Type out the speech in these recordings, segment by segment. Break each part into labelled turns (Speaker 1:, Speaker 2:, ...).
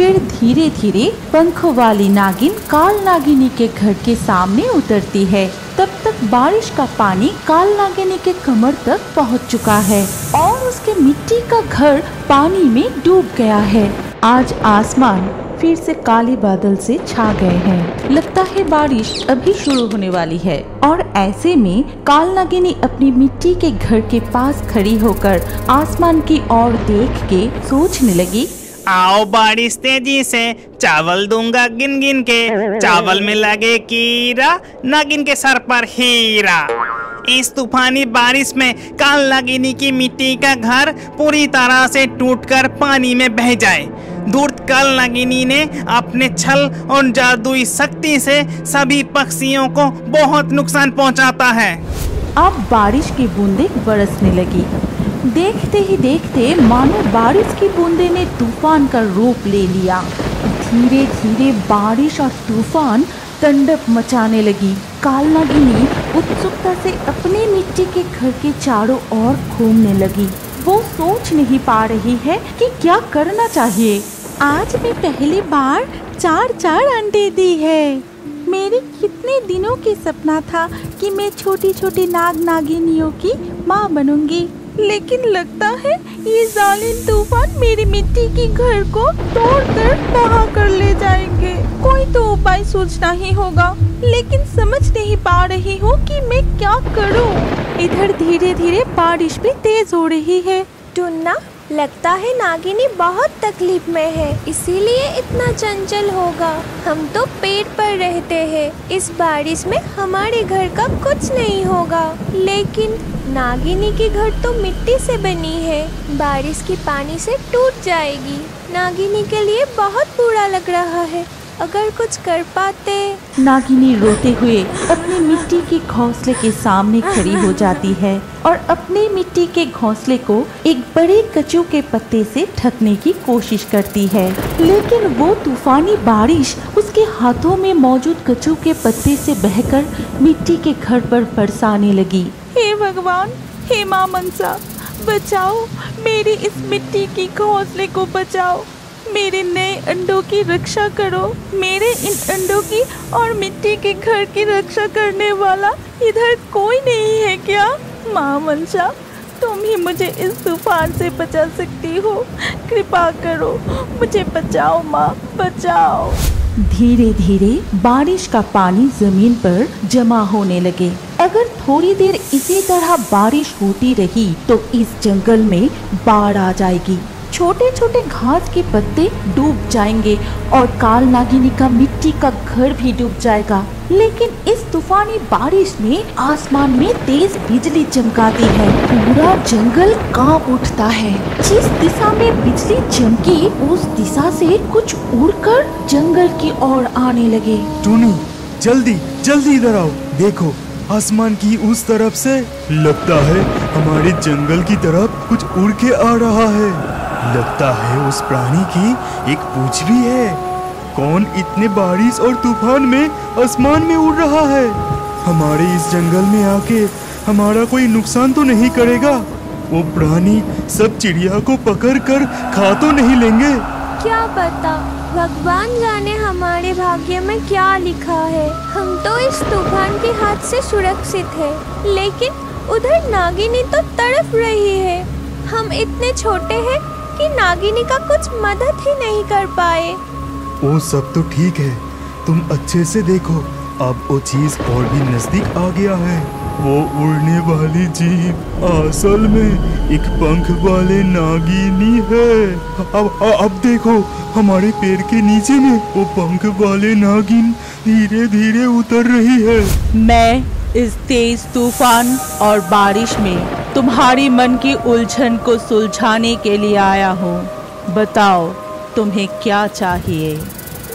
Speaker 1: फिर धीरे धीरे पंखों वाली नागिन काल नागिनी के घर के सामने उतरती है। तब तक बारिश का पानी काल नागिनी के कमर तक पहुंच चुका है और उसके मिट्टी का घर पानी में डूब गया है। आज आसमान फिर से काले बादल से छा गए हैं। लगता है बारिश अभी शुरू होने वाली है और ऐसे में काल नागिनी अपनी मिट्टी के घर के पास खड़ी होकर आसमान की ओर देख के सोचने लगी,
Speaker 2: आओ बारिश तेजी से, चावल दूंगा गिन गिन के, चावल में लगे कीड़ा, नागिन के सर पर हीरा। इस तूफानी बारिश में काल नागिनी की मिट्टी का घर पूरी तरह से टूटकर पानी में बह जाए। धूर्त काल नागिनी ने अपने छल और जादुई शक्ति से सभी पक्षियों को बहुत नुकसान पहुंचाता है।
Speaker 1: अब बारिश की बूंदें बरसने लगी। देखते ही देखते मानो बारिश की बूंदें ने तूफान का रूप ले लिया। धीरे धीरे बारिश और तूफान तांडव मचाने लगी। काल नागिनी उत्सुकता से अपने मिट्टी के घर के चारों ओर घूमने लगी। वो सोच नहीं पा रही है कि क्या करना चाहिए। आज मैं पहली बार 4 अंडे दी है। मेरे कितने दिनों की सपना था कि मैं छोटी छोटी नाग नागिनियों की माँ बनूंगी, लेकिन लगता है ये जालिम तूफान मेरी मिट्टी के घर को तोड़कर बहा कर ले जाएंगे। कोई तो उपाय सोचना ही होगा, लेकिन समझ नहीं पा रही हूँ कि मैं क्या करूँ। इधर धीरे धीरे बारिश भी तेज हो रही है।
Speaker 3: टुन्ना, लगता है नागिनी बहुत तकलीफ में है, इसीलिए इतना चंचल होगा। हम तो पेड़ पर रहते हैं, इस बारिश में हमारे घर का कुछ नहीं होगा, लेकिन नागिनी की घर तो मिट्टी से बनी है, बारिश के पानी से टूट जाएगी। नागिनी के लिए बहुत बुरा लग रहा है, अगर कुछ कर पाते।
Speaker 1: नागिनी रोते हुए अपने मिट्टी के घोंसले के सामने खड़ी हो जाती है और अपने मिट्टी के घोंसले को एक बड़े कचू के पत्ते से ढकने की कोशिश करती है, लेकिन वो तूफानी बारिश उसके हाथों में मौजूद कचू के पत्ते से बहकर मिट्टी के घर पर बरसाने लगी।
Speaker 4: हे भगवान, हे माँ मनसा, बचाओ, मेरी इस मिट्टी की घोंसले को बचाओ, मेरे नए अंडों की रक्षा करो। मेरे इन अंडों की और मिट्टी के घर की रक्षा करने वाला इधर कोई नहीं है क्या? माँ मनसा, तुम ही मुझे इस तूफान से बचा सकती हो, कृपा करो, मुझे बचाओ माँ, बचाओ।
Speaker 1: धीरे धीरे बारिश का पानी जमीन पर जमा होने लगे। अगर थोड़ी देर इसी तरह बारिश होती रही तो इस जंगल में बाढ़ आ जाएगी। छोटे छोटे घास के पत्ते डूब जाएंगे और काल नागिनी का मिट्टी का घर भी डूब जाएगा। लेकिन इस तूफानी बारिश में आसमान में तेज बिजली चमकाती है। पूरा जंगल कांप उठता है। जिस दिशा में बिजली चमकी उस दिशा से कुछ उड़कर जंगल की ओर आने लगे।
Speaker 5: टूनी, जल्दी जल्दी इधर आओ, देखो आसमान की उस तरफ से लगता है हमारे जंगल की तरफ कुछ उड़ के आ रहा है। लगता है उस प्राणी की एक पूंछ भी है। कौन इतने बारिश और तूफान में आसमान में उड़ रहा है? हमारे इस जंगल में आके हमारा कोई नुकसान तो नहीं करेगा? वो प्राणी सब चिड़िया को पकड़ कर खा तो नहीं लेंगे?
Speaker 3: क्या पता, भगवान जाने हमारे भाग्य में क्या लिखा है। हम तो इस तूफान के हाथ से सुरक्षित है, लेकिन उधर नागिनी तो तड़प रही है। हम इतने छोटे हैं कि नागिनी का कुछ मदद ही नहीं कर पाए।
Speaker 5: वो सब तो ठीक है, तुम अच्छे से देखो, अब वो चीज और भी नजदीक आ गया है। वो उड़ने वाली जीव असल में एक पंख वाले नागिनी है। अब देखो, हमारे पैर के नीचे में वो पंख वाले नागिन धीरे धीरे उतर रही है।
Speaker 1: मैं इस तेज तूफान और बारिश में तुम्हारी मन की उलझन को सुलझाने के लिए आया हूँ। बताओ, तुम्हें क्या चाहिए?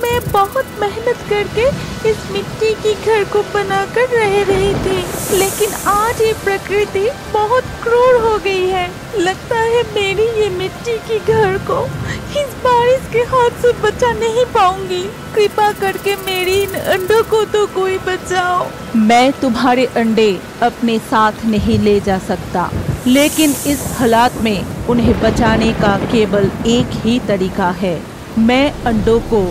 Speaker 4: मैं बहुत मेहनत करके इस मिट्टी की घर को बनाकर रह रही थी, लेकिन आज ये प्रकृति बहुत क्रूर हो गई है। लगता है मेरी ये मिट्टी की घर को इस बारिश के हाथ से बचा नहीं पाऊंगी। कृपा करके मेरी इन अंडों को तो कोई बचाओ।
Speaker 1: मैं तुम्हारे अंडे अपने साथ नहीं ले जा सकता, लेकिन इस हालात में उन्हें बचाने का केवल एक ही तरीका है। मैं अंडों को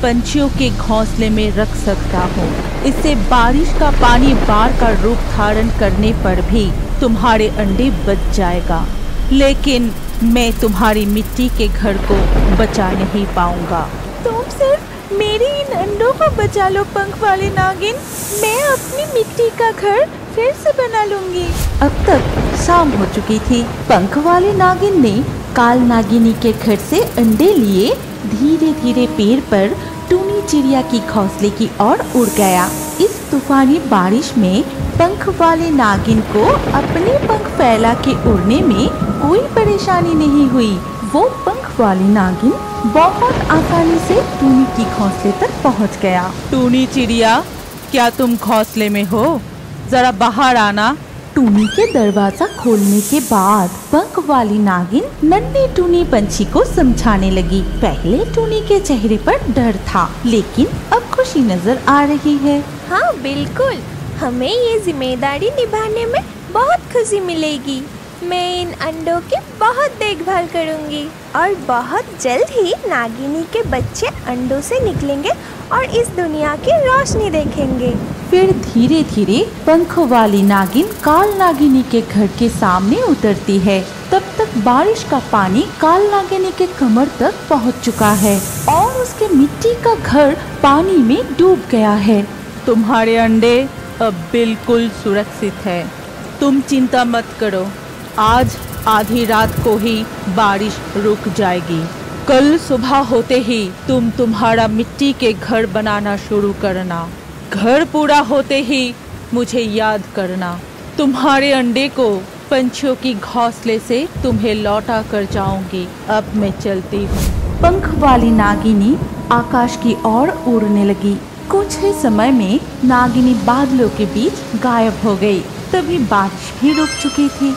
Speaker 1: पंछियों के घोंसले में रख सकता हूँ। इससे बारिश का पानी बाढ़ का रूप धारण करने पर भी तुम्हारे अंडे बच जाएगा, लेकिन मैं तुम्हारी मिट्टी के घर को बचा नहीं पाऊंगा।
Speaker 4: तुम सिर्फ मेरी इन अंडों को बचा लो पंख वाले नागिन, मैं अपनी मिट्टी का घर फिर से बना लूंगी।
Speaker 1: अब तक शाम हो चुकी थी। पंख वाले नागिन ने काल नागिनी के घर से अंडे लिए धीरे धीरे पेड़ पर टूनी चिड़िया की घोंसले की ओर उड़ गया। इस तूफानी बारिश में पंख वाले नागिन को अपने पंख फैला के उड़ने में कोई परेशानी नहीं हुई। वो पंख वाली नागिन बहुत आसानी से टूनी की घोंसले तक पहुंच गया। टूनी चिड़िया, क्या तुम घोंसले में हो? जरा बाहर आना। टूनी के दरवाजा खोलने के बाद पंख वाली नागिन नन्हे टूनी पंछी को समझाने लगी। पहले टूनी के चेहरे पर डर था, लेकिन अब खुशी नजर आ रही है।
Speaker 3: हाँ बिल्कुल, हमें ये जिम्मेदारी निभाने में बहुत खुशी मिलेगी। मैं इन अंडों की बहुत देखभाल करूंगी और बहुत जल्द ही नागिनी के बच्चे अंडों से निकलेंगे और इस दुनिया की रोशनी देखेंगे।
Speaker 1: फिर धीरे धीरे पंख वाली नागिन काल नागिनी के घर के सामने उतरती है। तब तक बारिश का पानी काल नागिनी के कमर तक पहुंच चुका है और उसके मिट्टी का घर पानी में डूब गया है। तुम्हारे अंडे अब बिल्कुल सुरक्षित है, तुम चिंता मत करो। आज आधी रात को ही बारिश रुक जाएगी। कल सुबह होते ही तुम तुम्हारा मिट्टी के घर बनाना शुरू करना। घर पूरा होते ही मुझे याद करना। तुम्हारे अंडे को पंछियों की घोंसले से तुम्हें लौटा कर जाऊंगी। अब मैं चलती हूँ। पंख वाली नागिनी आकाश की ओर उड़ने लगी। कुछ ही समय में नागिनी बादलों के बीच गायब हो गई। तभी बारिश भी रुक चुकी थी।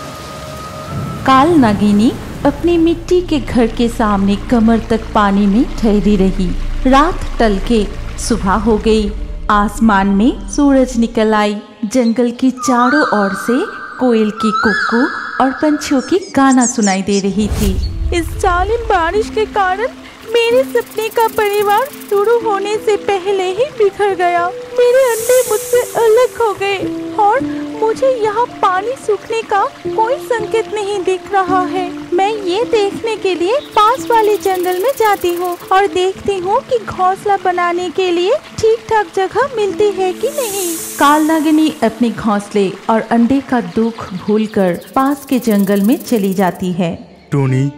Speaker 1: काल नागिनी अपनी मिट्टी के घर के सामने कमर तक पानी में ठहरी रही। रात टल के सुबह हो गई। आसमान में सूरज निकल आई। जंगल की चारों ओर से कोयल की कुक्कू और पंछियों की गाना सुनाई दे रही थी।
Speaker 4: इस जालिम बारिश के कारण मेरे सपने का परिवार शुरू होने से पहले ही बिखर गया। मेरे अंडे मुझसे अलग हो गए और मुझे यहाँ पानी सूखने का कोई संकेत नहीं दिख रहा है। मैं ये देखने के लिए पास वाले जंगल में जाती हूँ और देखती हूँ कि घोंसला बनाने के लिए ठीक ठाक जगह मिलती है कि नहीं।
Speaker 1: काल नागिनी अपने घोंसले और अंडे का दुख भूलकर पास के जंगल में चली जाती है।
Speaker 5: टोनी,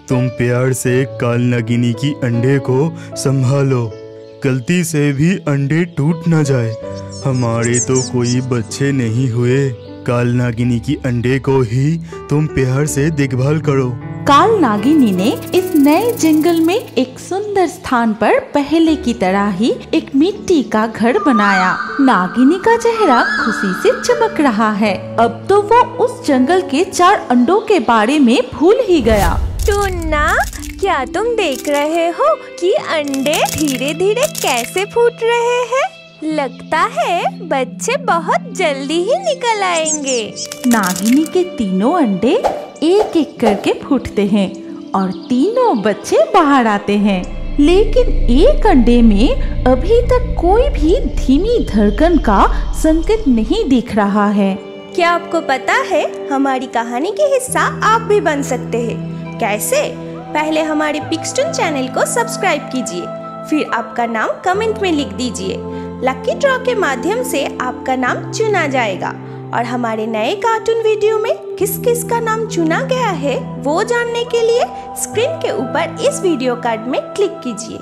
Speaker 5: तुम प्यार से काल नागिनी की अंडे को संभालो, गलती से भी अंडे टूट न जाए। हमारे तो कोई बच्चे नहीं हुए। काल नागिनी की अंडे को ही तुम प्यार से देखभाल करो।
Speaker 1: काल नागिनी ने इस नए जंगल में एक सुंदर स्थान पर पहले की तरह ही एक मिट्टी का घर बनाया। नागिनी का चेहरा खुशी से चमक रहा है। अब तो वो उस जंगल के 4 अंडों के बारे में भूल ही गया।
Speaker 3: टूना, क्या तुम देख रहे हो कि अंडे धीरे धीरे कैसे फूट रहे हैं? लगता है बच्चे बहुत जल्दी ही निकल आएंगे।
Speaker 1: नागिनी के तीनों अंडे एक एक करके फूटते हैं और तीनों बच्चे बाहर आते हैं, लेकिन एक अंडे में अभी तक कोई भी धीमी धड़कन का संकेत नहीं दिख रहा है।
Speaker 3: क्या आपको पता है हमारी कहानी के हिस्सा आप भी बन सकते हैं? कैसे? पहले हमारे पिक्सटून चैनल को सब्सक्राइब कीजिए, फिर आपका नाम कमेंट में लिख दीजिए। लकी ड्रॉ के माध्यम से आपका नाम चुना जाएगा और हमारे नए कार्टून वीडियो में किस किस का नाम चुना गया है वो जानने के लिए स्क्रीन के ऊपर इस वीडियो कार्ड में क्लिक कीजिए।